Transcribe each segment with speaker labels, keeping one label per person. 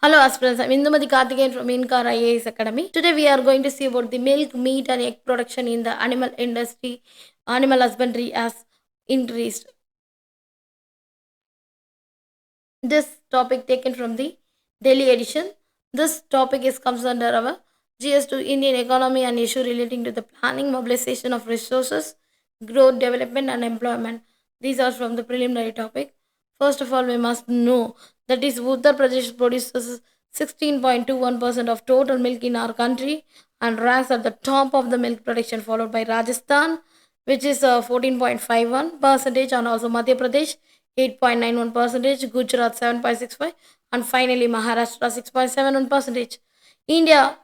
Speaker 1: Hello aspirants, I'm Indumati Karthikeyan from InKar IAS Academy. Today we are going to see about the milk, meat and egg production in the animal industry. Animal husbandry has increased. This topic taken from the Delhi edition. This topic is comes under our GS2 Indian economy and issue relating to the planning, mobilization of resources, growth, development and employment. These are from the preliminary topic. First of all, we must know that is Uttar Pradesh produces 16.21% of total milk in our country and ranks at the top of the milk production, followed by Rajasthan, which is 14.51 percentage, and also Madhya Pradesh 8.91 percentage, Gujarat 7.65, and finally Maharashtra 6.71 percentage. India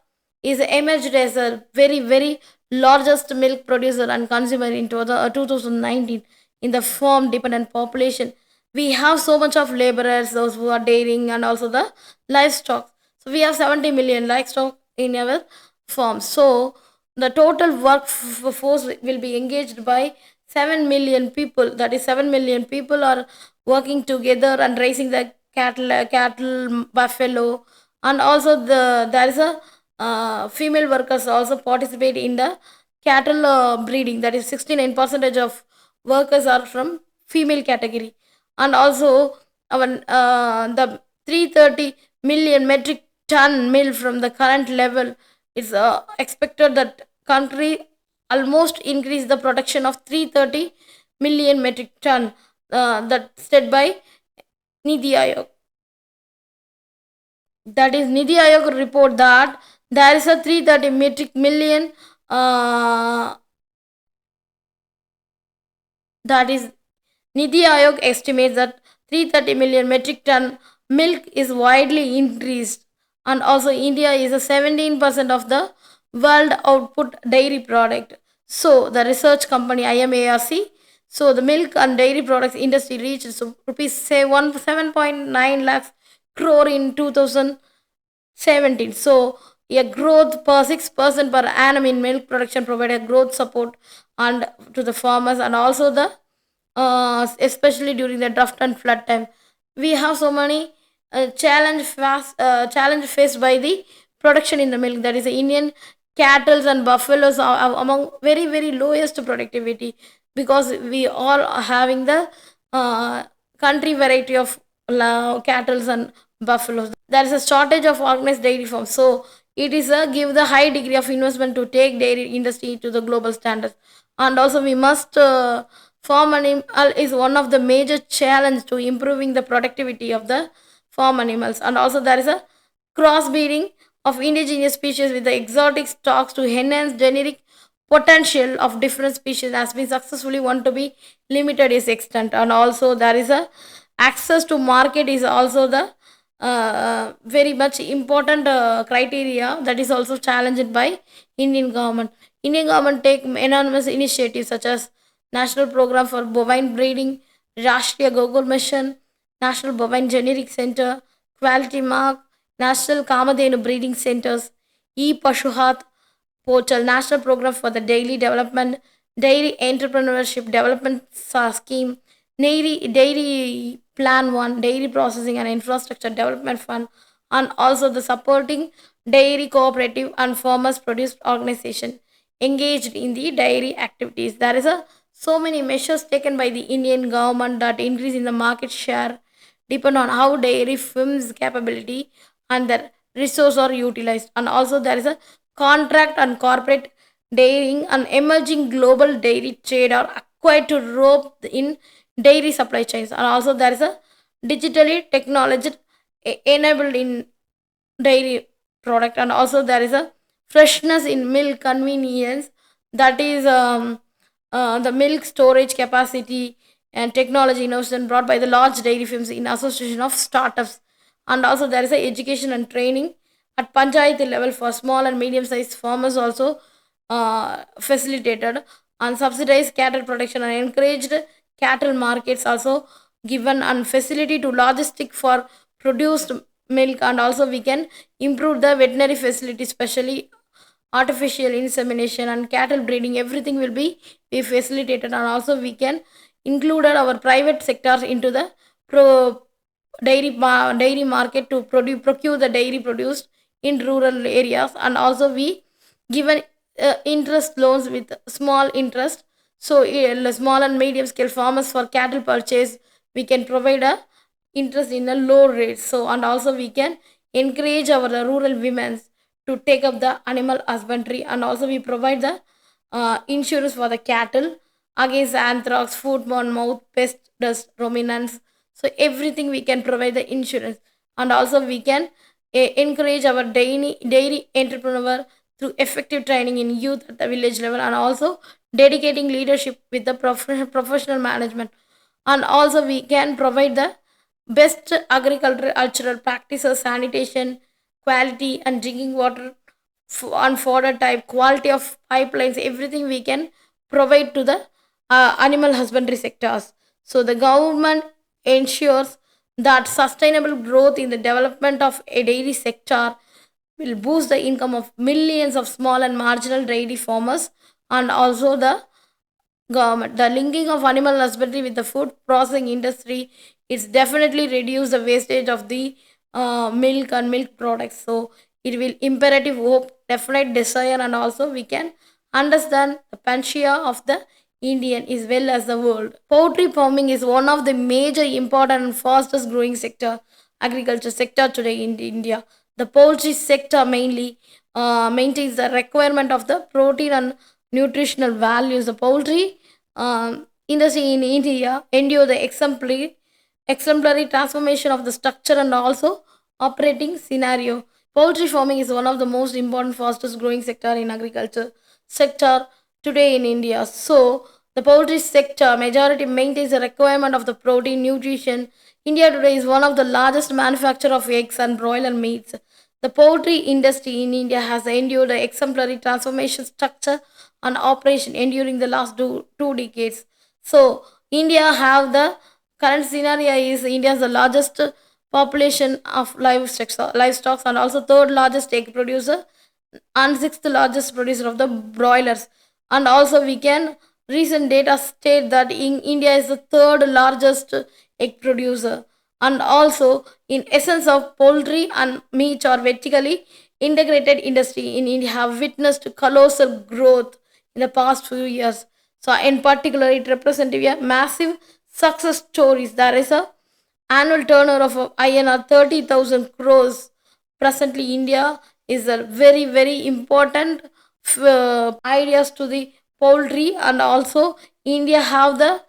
Speaker 1: is emerged as a very largest milk producer and consumer in 2019 in the farm dependent population. We have so much of laborers, those who are dairying, and also the livestock. So we have 70 million livestock in our farms. So the total workforce will be engaged by 7 million people. That is 7 million people are working together and raising the cattle, buffalo, and also there is a female workers also participate in the cattle breeding. That is 69 percentage of workers are from female category, and also our the 330 million metric ton mill from the current level is expected that country almost increase the production of 330 million metric ton, that said by Nidhi Ayog. That is Nidhi Ayog report that there is a 330 metric million, that is Nidhi Ayog estimates that 330 million metric ton milk is widely increased, and also India is a 17% of the world output dairy product. So the research company IMARC, so the milk and dairy products industry reached rupees say 7.9 lakhs crore in 2017. So a growth per 6% per annum in milk production provided growth support and to the farmers, and also the especially during the drought and flood time. We have so many challenge faced by the production in the milk. That is the Indian cattle and buffaloes are among very lowest productivity, because we all are having the country variety of cattle and buffaloes. There is a shortage of organized dairy farms, so it is a give the high degree of investment to take dairy industry to the global standards. And also we must farm animal is one of the major challenge to improving the productivity of the farm animals. And also there is a crossbreeding of indigenous species with the exotic stocks to enhance generic potential of different species has been successfully want to be limited is extent. And also there is a access to market is also the very much important criteria that is also challenged by Indian government. Indian government take enormous initiatives such as National Program for Bovine Breeding, Rashtriya Gogol Mission, National Bovine Generic Center, Quality Mark, National Kamadhenu Breeding Centers, E-Pashuhat Portal, National Program for the Daily Development, Dairy Entrepreneurship Development Scheme, Dairy Plan 1, Dairy Processing and Infrastructure Development Fund, and also the supporting dairy cooperative and farmers produce organization engaged in the dairy activities. There is a so many measures taken by the Indian government that increase in the market share depend on how dairy firms capability and their resource are utilized. And also there is a contract and corporate dairying and emerging global dairy trade are acquired to rope in dairy supply chains. And also there is a digitally technology enabled in dairy product. And also there is a freshness in milk convenience, that is the milk storage capacity and technology innovation brought by the large dairy firms in association of startups. And also there is a education and training at panchayat level for small and medium sized farmers also facilitated, and subsidized cattle production and encouraged cattle markets also given, and facility to logistic for produced milk. And also we can improve the veterinary facility, especially artificial insemination and cattle breeding, everything will be facilitated. And also we can include our private sectors into the pro dairy market to procure the dairy produced in rural areas, and also we given interest loans with small interest. So the small and medium scale farmers for cattle purchase, we can provide a interest in a low rate. So and also we can encourage our rural women to take up the animal husbandry, and also we provide the insurance for the cattle against anthrax, foot-borne mouth, pest, dust, ruminants. So everything we can provide the insurance, and also we can encourage our dairy entrepreneur through effective training in youth at the village level, and also dedicating leadership with the professional management, and also we can provide the best agricultural practices, sanitation, quality and drinking water, on fodder type, quality of pipelines, everything we can provide to the animal husbandry sectors. So the government ensures that sustainable growth in the development of a dairy sector will boost the income of millions of small and marginal dairy farmers, and also the government. The linking of animal husbandry with the food processing industry is definitely reduce the wastage of the milk and milk products. So it will imperative hope, definite desire, and also we can understand the panacea of the Indian as well as the world. Poultry farming is one of the major important and fastest growing sector agriculture sector today in India. The poultry sector mainly maintains the requirement of the protein and nutritional values. The poultry industry in India endure the exemplary transformation of the structure and also operating scenario. Poultry farming is one of the most important, fastest growing sector in agriculture sector today in India. So the poultry sector majority maintains the requirement of the protein nutrition. India today is one of the largest manufacturer of eggs and broiler meats. The poultry industry in India has endured an exemplary transformation structure and operation enduring the last two decades. So India have the current scenario is India is the largest population of livestock and also third largest egg producer and sixth largest producer of the broilers. And also we can recent data state that in India is the third largest egg producer. And also in essence of poultry and meat or vertically integrated industry in India have witnessed colossal growth in the past few years. So in particular it represents a massive success stories. There is a annual turnover of INR 30,000 crores. Presently, India is a very, very important ideas to the poultry, and also India have the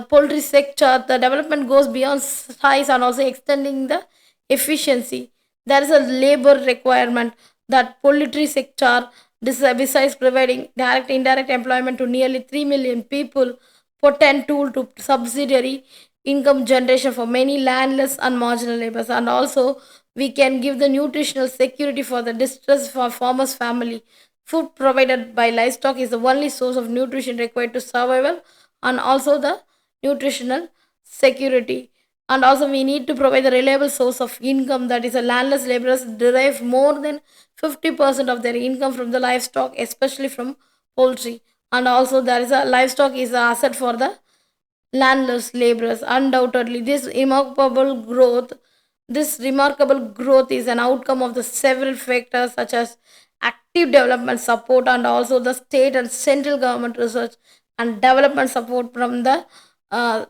Speaker 1: poultry sector. The development goes beyond size and also extending the efficiency. There is a labor requirement that poultry sector, this besides providing direct indirect employment to nearly 3 million people, potent tool to subsidiary income generation for many landless and marginal laborers, and also we can give the nutritional security for the distressed for farmers family. Food provided by livestock is the only source of nutrition required to survival, and also the nutritional security. And also we need to provide the reliable source of income, that is a landless laborers derive more than 50% of their income from the livestock, especially from poultry. And also there is a livestock is an asset for the landless laborers. Undoubtedly, this remarkable growth is an outcome of the several factors such as active development support and also the state and central government research and development support from the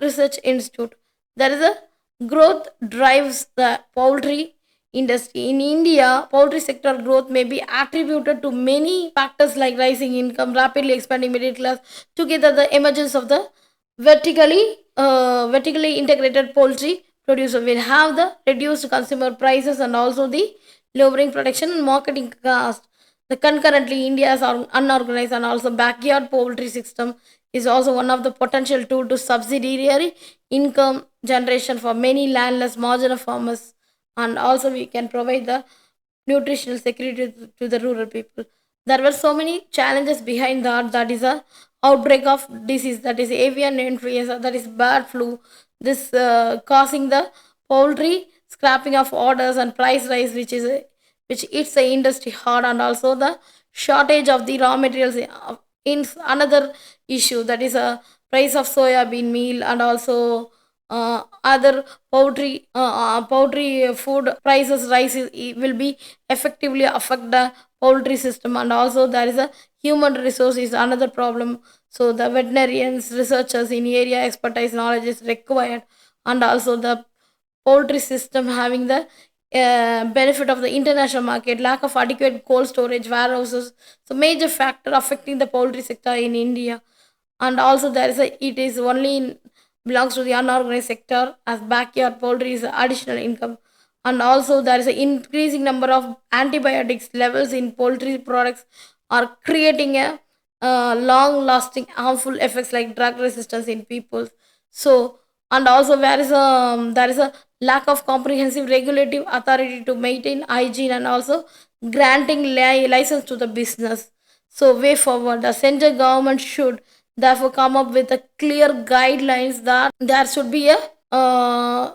Speaker 1: research institute. There is a growth drives the poultry industry in India. Poultry sector growth may be attributed to many factors like rising income, rapidly expanding middle class, together the emergence of the vertically integrated poultry producer will have the reduced consumer prices and also the lowering production and marketing cost. The concurrently India's unorganized and also backyard poultry system is also one of the potential tool to subsidiary income generation for many landless marginal farmers, and also we can provide the nutritional security to the rural people. There were so many challenges behind that. That is a outbreak of disease, that is avian influenza, that is bird flu. This causing the poultry scrapping of orders and price rise, which hits the industry hard, and also the shortage of the raw materials in another issue, that is a price of soya bean meal, and also other poultry food prices rise will be effectively affect the poultry system. And also there is a human resource is another problem. So the veterinarians researchers in area expertise knowledge is required. And also the poultry system having the benefit of the international market, lack of adequate cold storage warehouses, so major factor affecting the poultry sector in India. And also there is a it is only belongs to the unorganized sector as backyard poultry is additional income. And also there is an increasing number of antibiotics levels in poultry products are creating a long lasting harmful effects like drug resistance in people. So and also there is a lack of comprehensive regulative authority to maintain hygiene and also granting license to the business. So way forward the central government should therefore come up with a clear guidelines that there should be a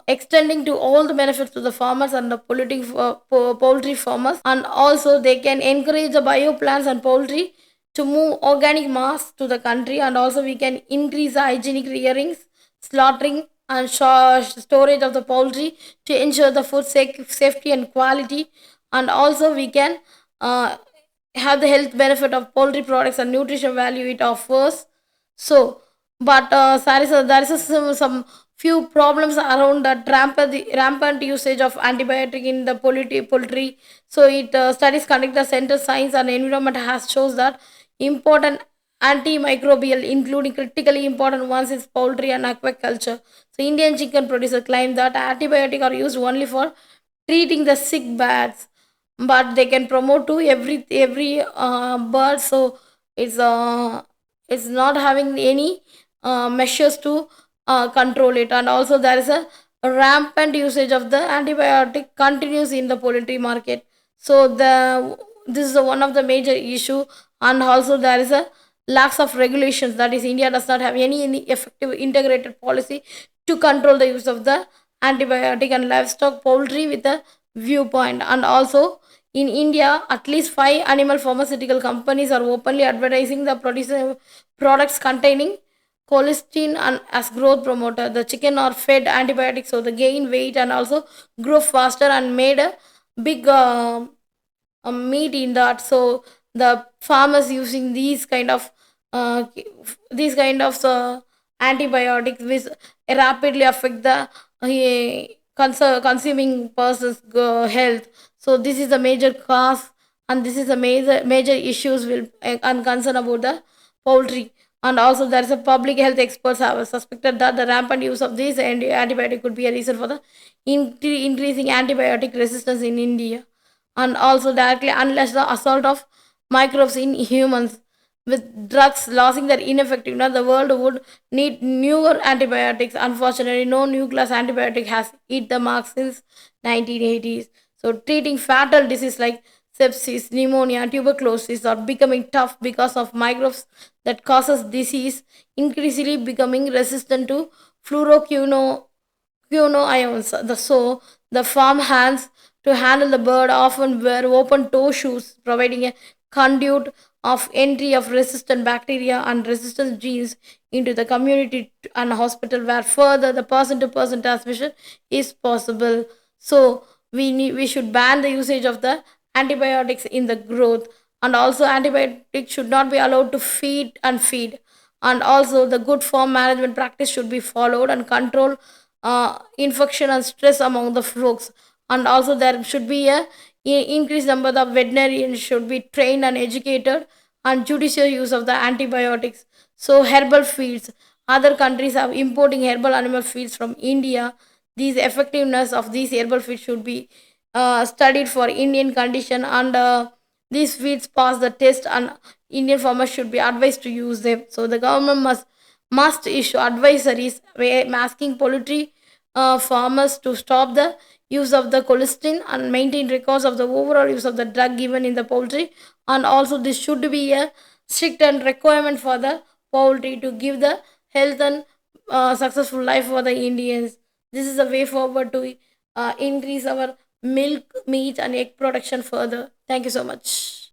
Speaker 1: extending to all the benefits to the farmers and the poultry farmers. And also they can encourage the bioplants and poultry to move organic mass to the country. And also we can increase the hygienic rearings, slaughtering and storage of the poultry to ensure the food safety and quality. And also we can uh, have the health benefit of poultry products and nutrition value it offers. So but there is some few problems around that rampant usage of antibiotic in the poultry. So it studies conduct the center science and environment has shows that important antimicrobial including critically important ones is poultry and aquaculture. So Indian chicken producer claim that antibiotic are used only for treating the sick birds, but they can promote to every bird. So it's it's not having any measures to control it. And also there is a rampant usage of the antibiotic continues in the poultry market. So this is one of the major issue. And also there is a lacks of regulations, that is India does not have any effective integrated policy to control the use of the antibiotic and livestock poultry with a viewpoint. And also in India, at least 5 animal pharmaceutical companies are openly advertising the products containing cholesterol and as growth promoter. The chicken are fed antibiotics so they gain weight and also grow faster and made a big meat in that. So the farmers using uh, antibiotics which rapidly affect the consuming person's health. So this is a major cause, and this is a major issues will and concern about the poultry. And also there is a public health experts have suspected that the rampant use of these antibiotic could be a reason for the increasing antibiotic resistance in India. And also directly unless the assault of microbes in humans with drugs losing their ineffectiveness, the world would need newer antibiotics. Unfortunately, no new class antibiotic has hit the mark since 1980s. So treating fatal disease like sepsis, pneumonia, tuberculosis are becoming tough because of microbes that causes disease increasingly becoming resistant to fluoroquino ions. The farm hands to handle the bird often wear open toe shoes, providing a conduit of entry of resistant bacteria and resistant genes into the community and hospital, where further the person to person transmission is possible. So we should ban the usage of the antibiotics in the growth. And also antibiotics should not be allowed to feed. And also the good farm management practice should be followed and control infection and stress among the folks. And also there should be a increased number of veterinarians should be trained and educated and judicious use of the antibiotics. So herbal feeds, other countries are importing herbal animal feeds from India. These effectiveness of these herbal feeds should be studied for Indian condition. And these feeds pass the test and Indian farmers should be advised to use them. So the government must issue advisories asking poultry farmers to stop the use of the cholesterol and maintain records of the overall use of the drug given in the poultry. And also this should be a strict and requirement for the poultry to give the health and successful life for the Indians. This is a way forward to increase our milk, meat and egg production further. Thank you so much.